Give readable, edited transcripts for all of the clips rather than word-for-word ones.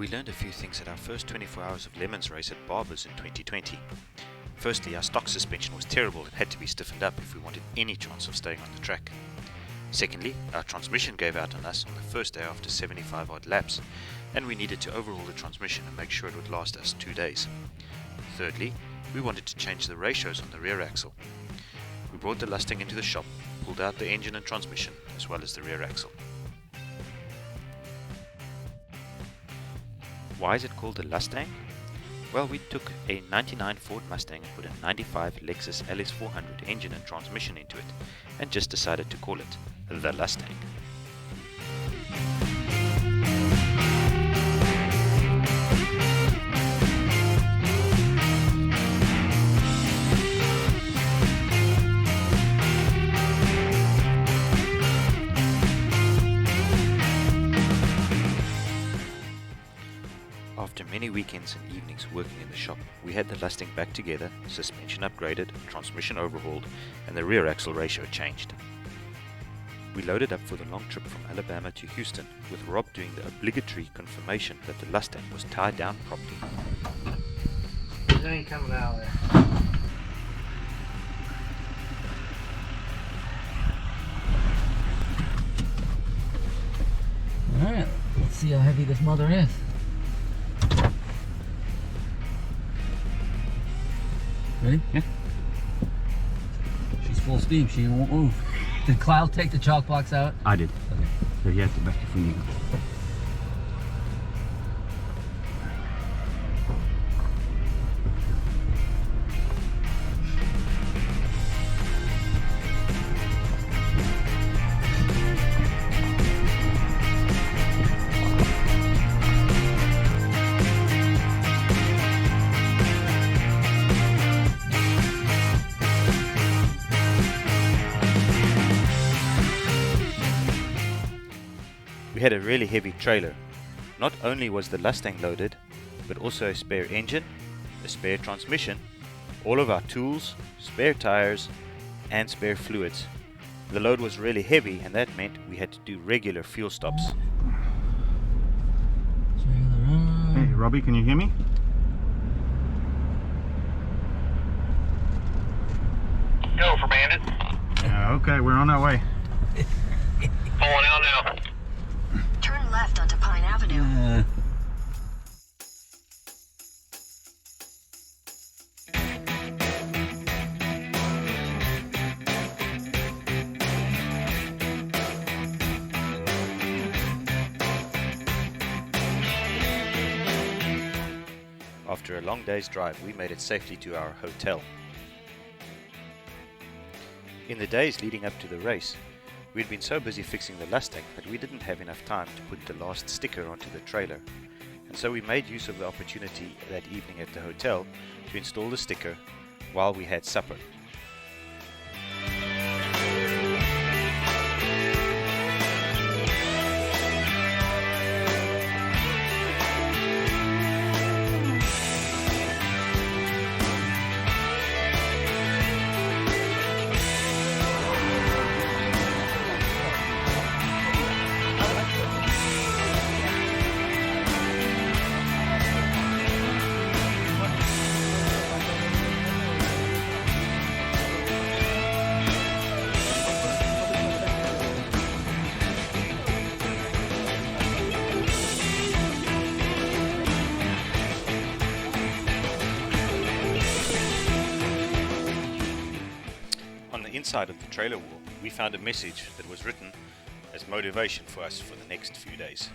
We learned a few things at our first 24 hours of Lemons race at Barber's in 2020. Firstly, our stock suspension was terrible and had to be stiffened up if we wanted any chance of staying on the track. Secondly, our transmission gave out on us on the first day after 75 odd laps, and we needed to overhaul the transmission and make sure it would last us 2 days. Thirdly, we wanted to change the ratios on the rear axle. We brought the Lustang into the shop, pulled out the engine and transmission, as well as the rear axle. Why is it called a Lustang? Well, we took a 99 Ford Mustang and put a 95 Lexus LS400 engine and transmission into it, and just decided to call it the Lustang. After many weekends and evenings working in the shop, we had the Lustang back together, suspension upgraded, transmission overhauled, and the rear axle ratio changed. We loaded up for the long trip from Alabama to Houston, with Rob doing the obligatory confirmation that the Lustang was tied down properly. It ain't coming out of there. Alright, let's see how heavy this mother is. Ready? Yeah. She's full steam, she won't move. Did Cloud take the chalk box out? I did. Okay. So he has to back if we need him. We had a really heavy trailer. Not only was the Lustang loaded, but also a spare engine, a spare transmission, all of our tools, spare tires, and spare fluids. The load was really heavy, and that meant we had to do regular fuel stops. Hey, Robbie, can you hear me? Go for Bandit. Yeah, okay, we're on our way. Pulling out now. Turn left onto Pine Avenue. After a long day's drive, we made it safely to our hotel. In the days leading up to the race, we'd been so busy fixing the Lustang that we didn't have enough time to put the last sticker onto the trailer, and so we made use of the opportunity that evening at the hotel to install the sticker while we had supper. On the inside of the trailer wall, we found a message that was written as motivation for us for the next few days.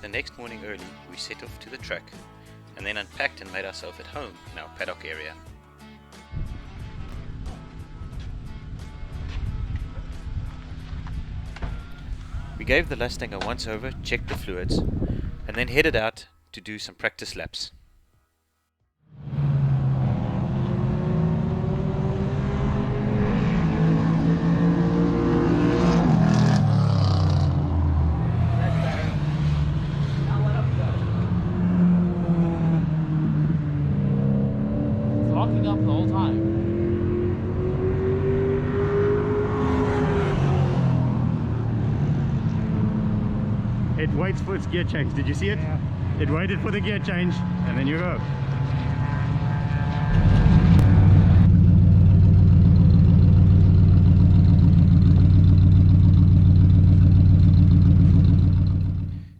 The next morning early, we set off to the track, and then unpacked and made ourselves at home in our paddock area. We gave the Lustang a once over, checked the fluids, and then headed out to do some practice laps. waits for its gear change. Did you see it? Yeah. It waited for the gear change and then you go.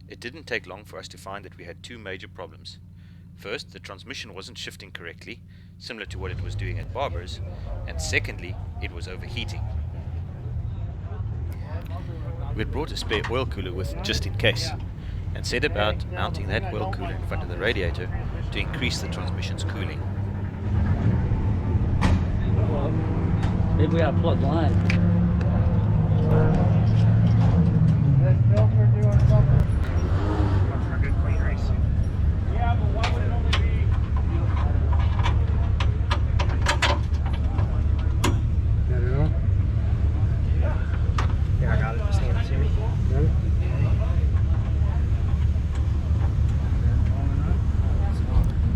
It didn't take long for us to find that we had two major problems. First, the transmission wasn't shifting correctly, similar to what it was doing at Barber's, and secondly, it was overheating. We had brought a spare oil cooler with just in case, and set about mounting that oil cooler in front of the radiator to increase the transmission's cooling. Well, maybe we got plugged line. This filter doing something. For a good clean race. Yeah, but why would it only be? Got it on? Yeah, I got it. Just hand it to me. Got it?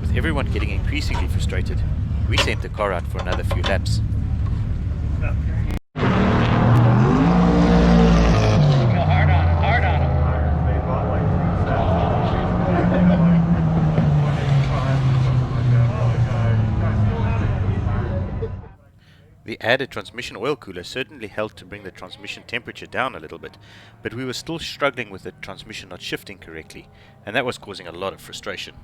With everyone getting increasingly frustrated, we sent the car out for another few laps. The added transmission oil cooler certainly helped to bring the transmission temperature down a little bit, but we were still struggling with the transmission not shifting correctly, and that was causing a lot of frustration.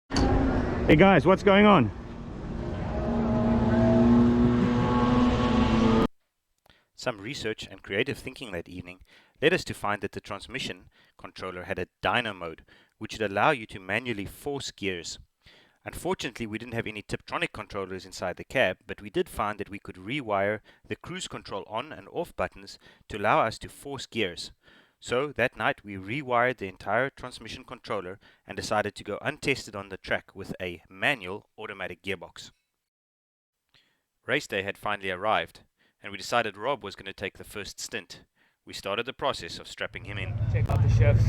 Hey guys, what's going on? Some research and creative thinking that evening led us to find that the transmission controller had a dyno mode, which would allow you to manually force gears. Unfortunately, we didn't have any Tiptronic controllers inside the cab, but we did find that we could rewire the cruise control on and off buttons to allow us to force gears. So that night we rewired the entire transmission controller and decided to go untested on the track with a manual automatic gearbox. Race day had finally arrived, and we decided Rob was going to take the first stint. We started the process of strapping him in. Check out the shifts.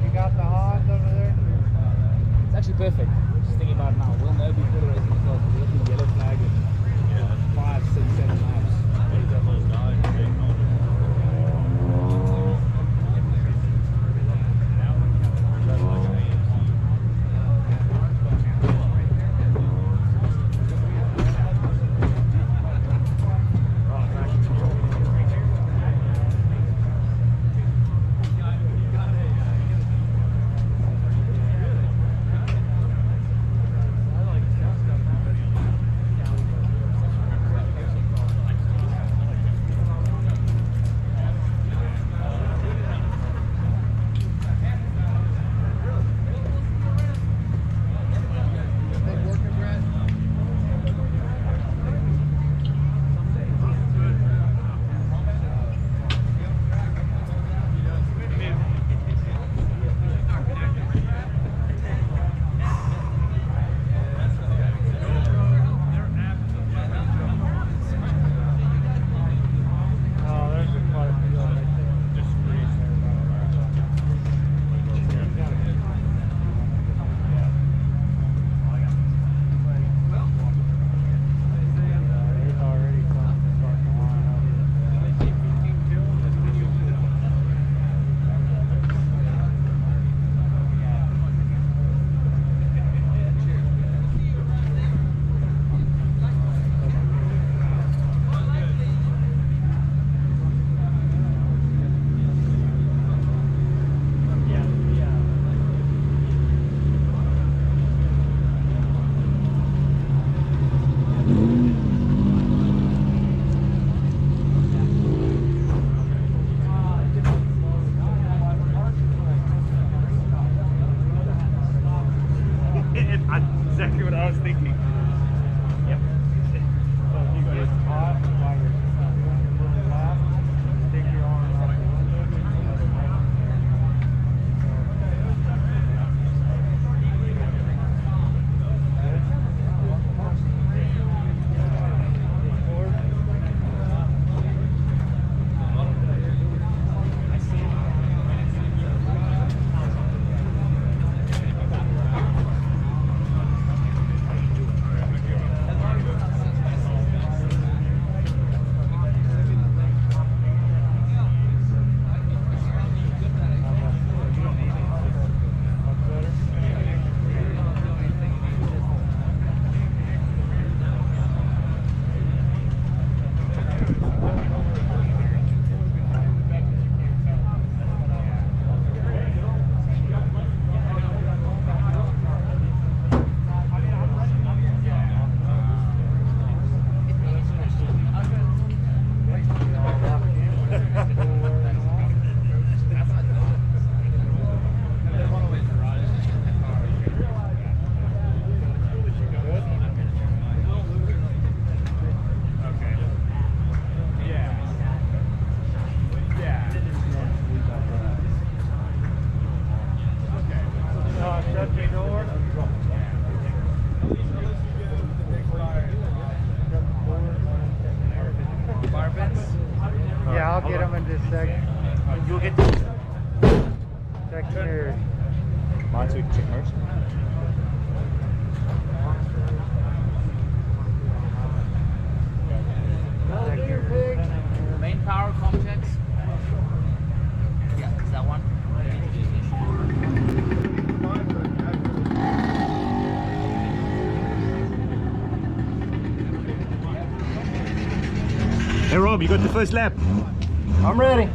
You got the Hans over there? It's actually perfect. Just thinking about it now. We'll know before the racing starts. We'll look at the yellow flag in 5, 6, 7 laps. Exactly what I was thinking. Yep. So if you get hot while you're doing your little lap, stick your arm out the window. Shut the door. Fire pits? Yeah, I'll get them in just a second. You'll get this. Check here. Mine, so we can check hers. Main power comp checks. Yeah, is that one? Hey Rob, you got the first lap? I'm ready.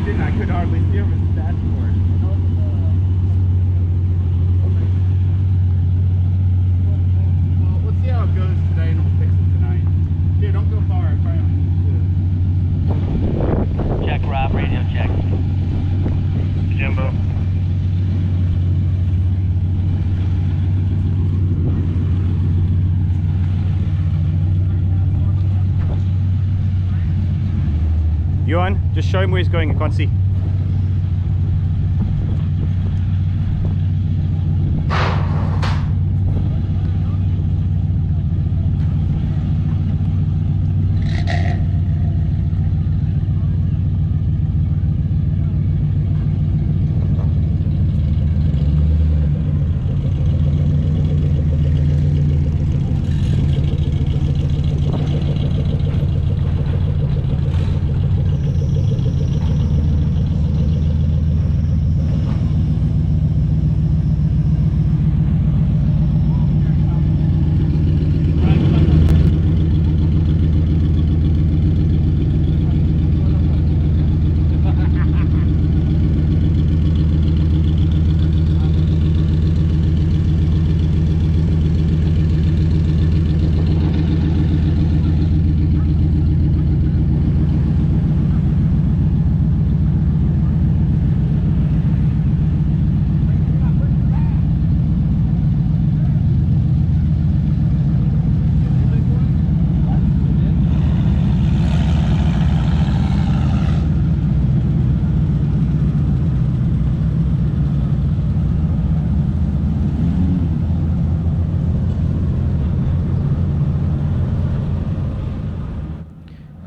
I could hardly see him in the dashboard. Well, let's see how it goes today and we'll fix it tonight. Dude, don't go far. I probably don't need to. Check, Rob, radio check. Jimbo. Johan, just show him where he's going, I can't see.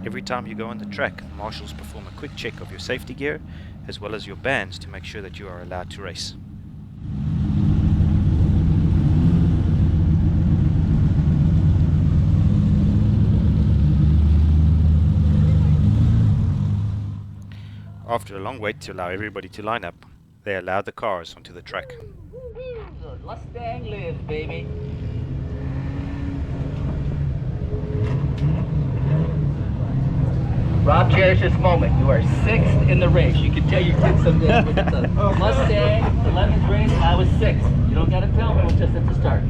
Every time you go on the track, the marshals perform a quick check of your safety gear as well as your bands to make sure that you are allowed to race. After a long wait to allow everybody to line up, they allowed the cars onto the track. Lustang lives, baby. Rob, cherish this moment. You are 6th in the race. You can tell your kids someday when it's a Mustang 11th race. I was 6th. You don't got to tell me. It was just at the start.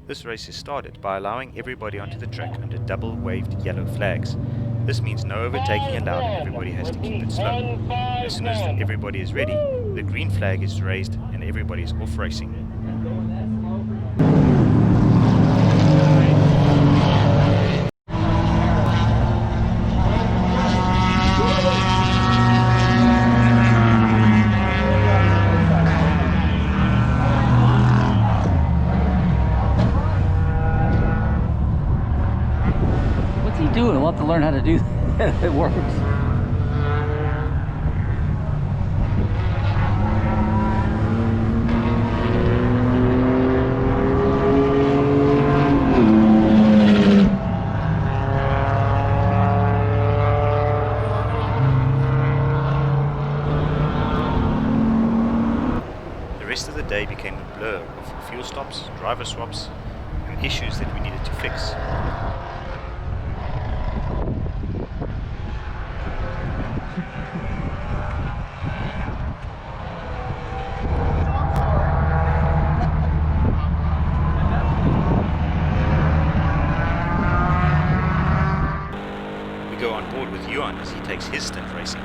This race is started by allowing everybody onto the track under double waved yellow flags. This means no overtaking allowed and everybody has to keep it slow. As soon as everybody is ready, the green flag is raised and everybody is off racing. What's he doing? We'll have to learn how to do that if it works. The rest of the day became a blur of fuel stops, driver swaps, and issues that we needed to fix. go on board with Yuan as he takes his stint racing.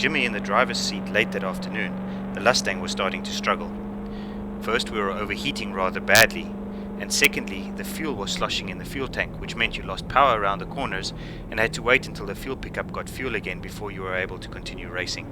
Jimmy in the driver's seat late that afternoon, the Lustang was starting to struggle. First, we were overheating rather badly, and secondly, the fuel was sloshing in the fuel tank, which meant you lost power around the corners and had to wait until the fuel pickup got fuel again before you were able to continue racing.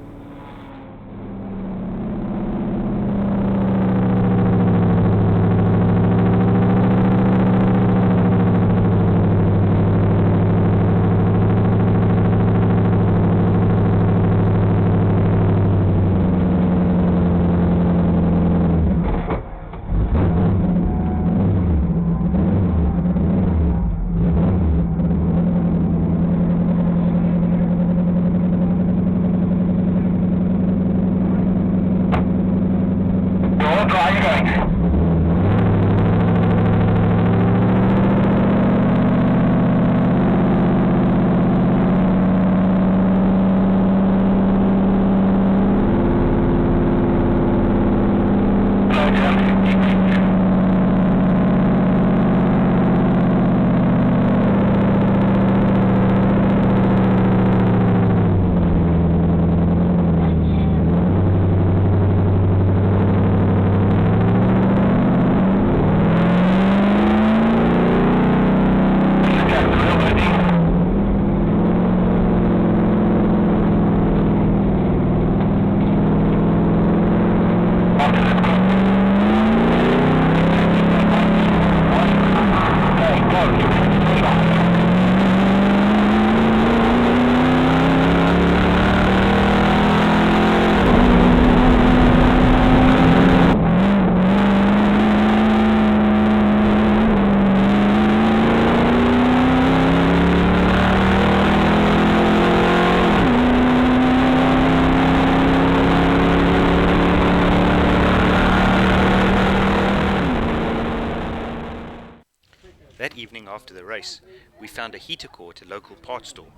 That evening after the race, we found a heater core at a local parts store.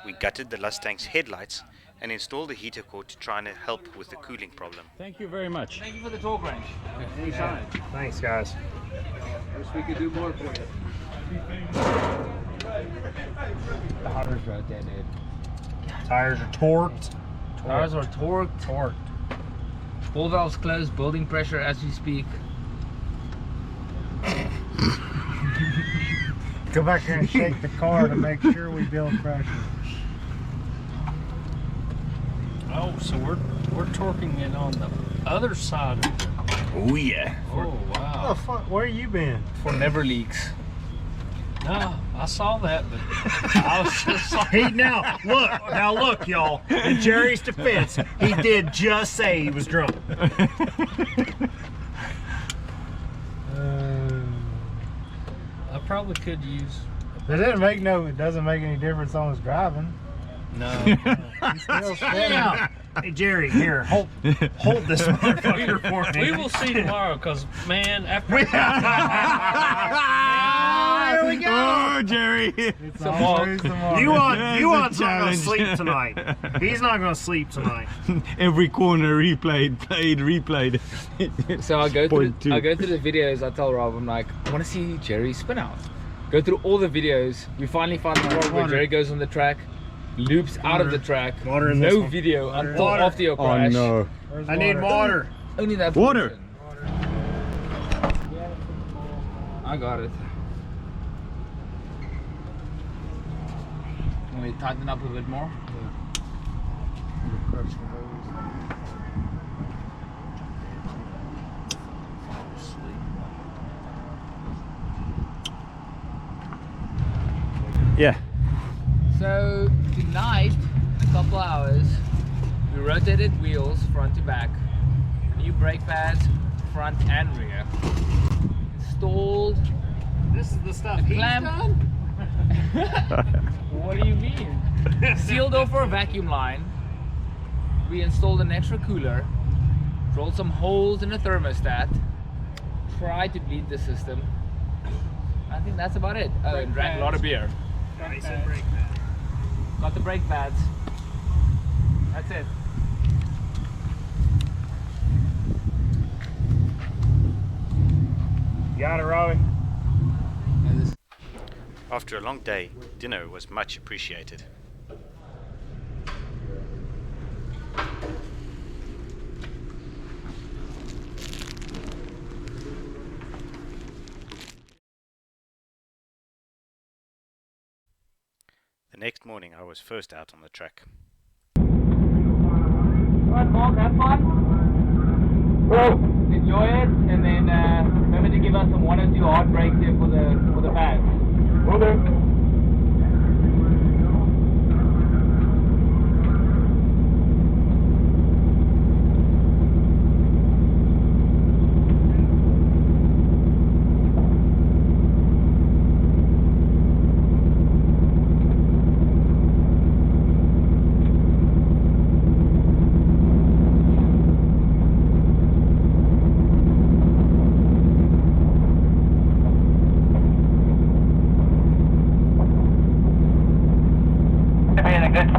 We gutted the Lustang's headlights and installed a heater core to try and help with the cooling problem. Thank you very much. Thank you for the talk range. Anytime. Thanks, guys. Wish we could do more for you. The tires rotated. Tires are torqued. Tires are torqued. Ball valves closed, building pressure as we speak. Go back here and shake the car to make sure we build pressure. Oh, so we're torquing it on the other side of it. Oh yeah. Oh, wow. Oh, fuck, where you been? For never leaks. No, I saw that, but I was just like, Now look, y'all. In Jerry's defense, he did just say he was drunk. I probably could use. It doesn't make any difference on his driving. No. He's still spinning. Hey Jerry, here, hold this motherfucker for me. We will see tomorrow, because, man, after. There we go. Oh, Jerry. It's always tomorrow. You want not gonna sleep tonight. He's not gonna sleep tonight. Every corner replayed. So I go through Point two. the videos. I tell Rob, I'm like, I want to see Jerry's spin out. Go through all the videos. We finally find the part where Jerry goes on the track, loops out of the track. Water in this No one. video Water. until Water. after your Oh crash. no. I need water. Only that. Water. portion. I got it. Can we tighten up a bit more? Yeah. So tonight, in a couple hours, we rotated wheels front to back, new brake pads front and rear, installed This is the stuff a clamp. What do you mean? Sealed over a vacuum line. We installed an extra cooler, drilled some holes in the thermostat, tried to bleed the system. I think that's about it. Oh, and drank a lot of beer. Got the brake pads. That's it. Got it, Robbie. After a long day, dinner was much appreciated. The next morning I was first out on the track. Alright, Mark, have fun. Enjoy it, and then remember to give us some 1 or 2 hard breaks here for the pads. Will do.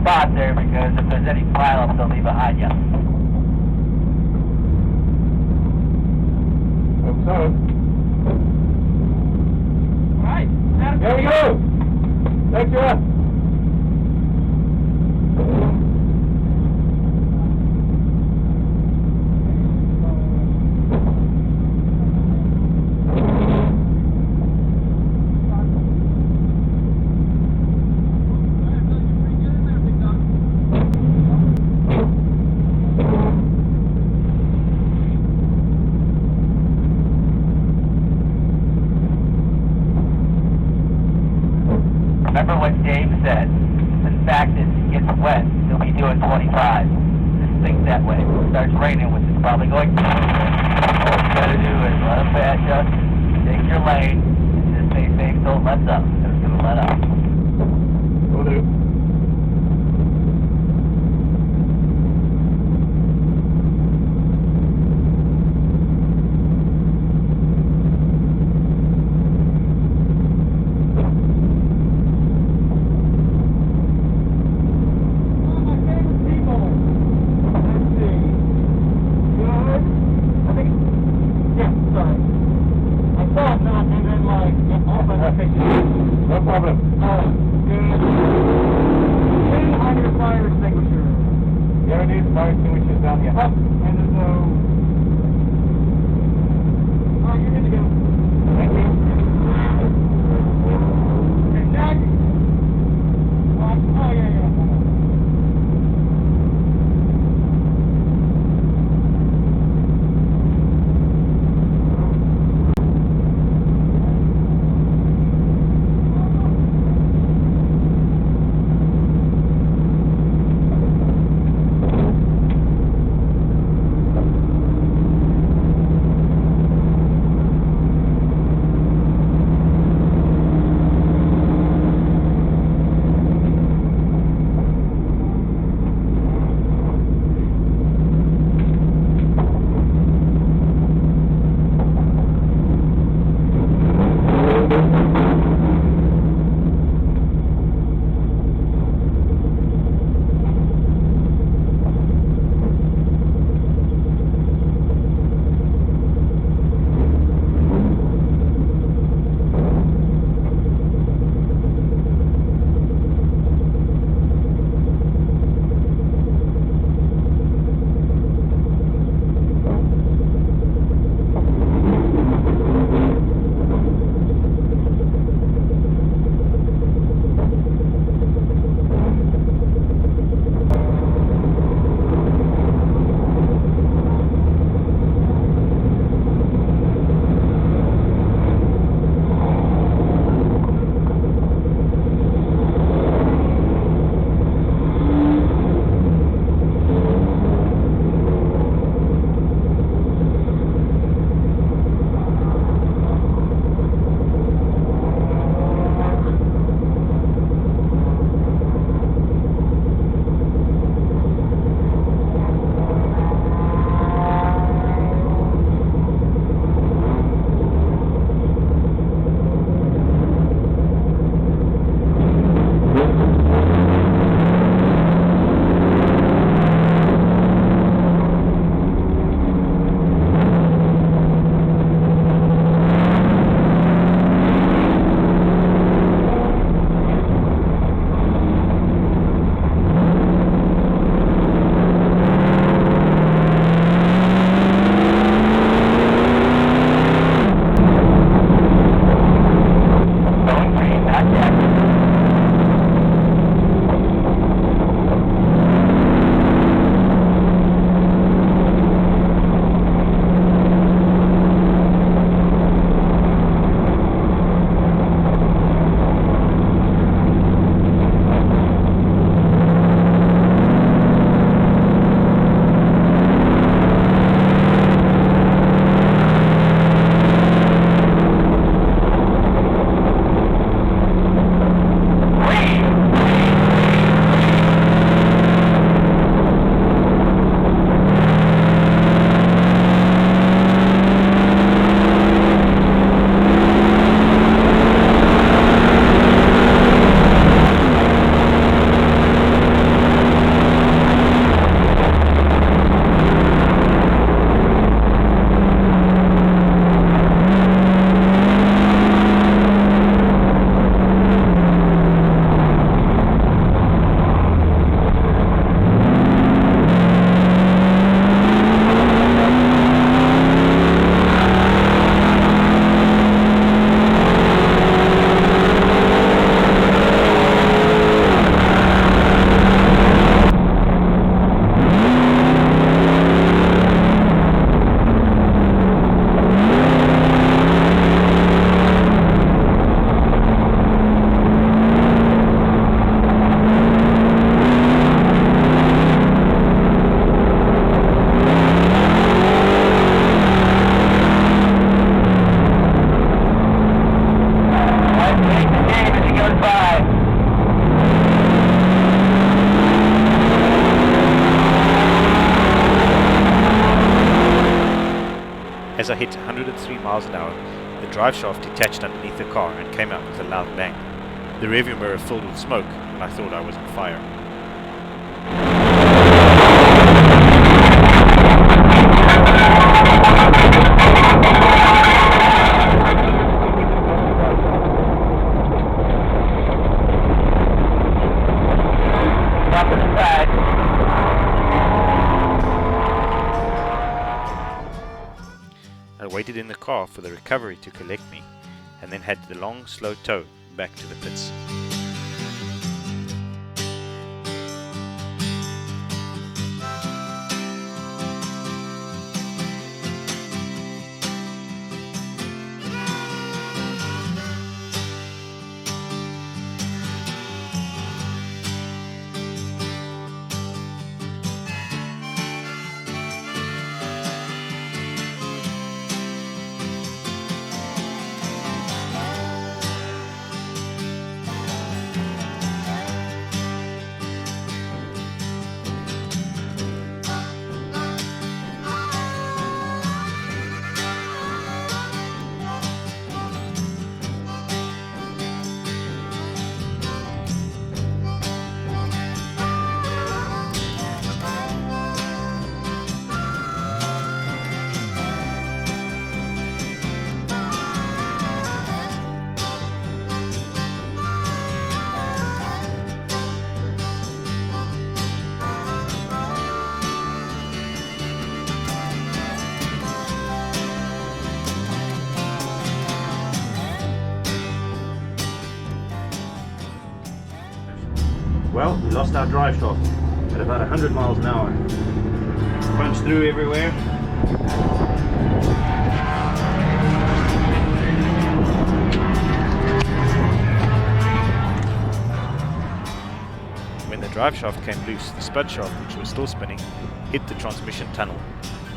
Spot there, because if there's any pileups, they'll be behind you. Hope so. Alright, There we go. Thank you. Remember what Dave said. In fact, it gets wet, you'll be doing 25. Just think that way. If it starts raining, which is probably going to. All you gotta do is let them pass you, take your lane, and just stay safe, don't let up. Just gonna let up. Will do. fix it. No problem. Good. Pin on your fire extinguisher. Yeah, it is. Fire extinguisher's down here. Up, and then so. Alright, you're good to go. Thank you. Okay, check. Oh, yeah. As I hit 103 miles an hour, the driveshaft detached underneath the car and came out with a loud bang. The rearview mirror filled with smoke, and I thought I was on fire. car for the recovery to collect me, and then had the long, slow tow back to the pits. Well, we lost our drive shaft at about 100 miles an hour. Punched through everywhere. When the drive shaft came loose, the spud shaft, which was still spinning, hit the transmission tunnel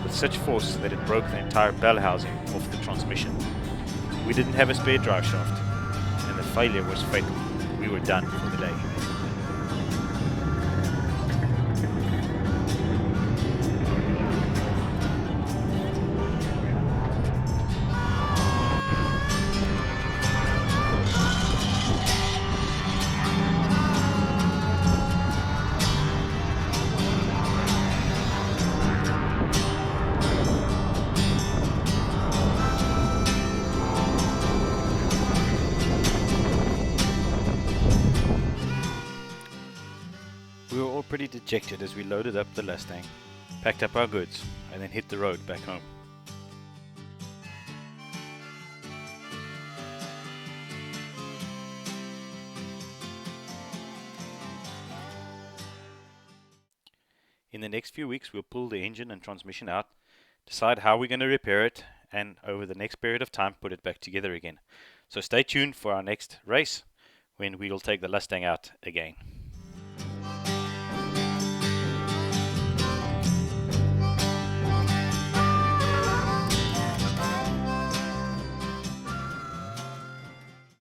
with such force that it broke the entire bell housing off the transmission. We didn't have a spare drive shaft, and the failure was fatal. We were done for the day. We were all pretty dejected as we loaded up the Lustang, packed up our goods, and then hit the road back home. In the next few weeks, we'll pull the engine and transmission out, decide how we're going to repair it, and over the next period of time, put it back together again. So stay tuned for our next race, when we'll take the Lustang out again.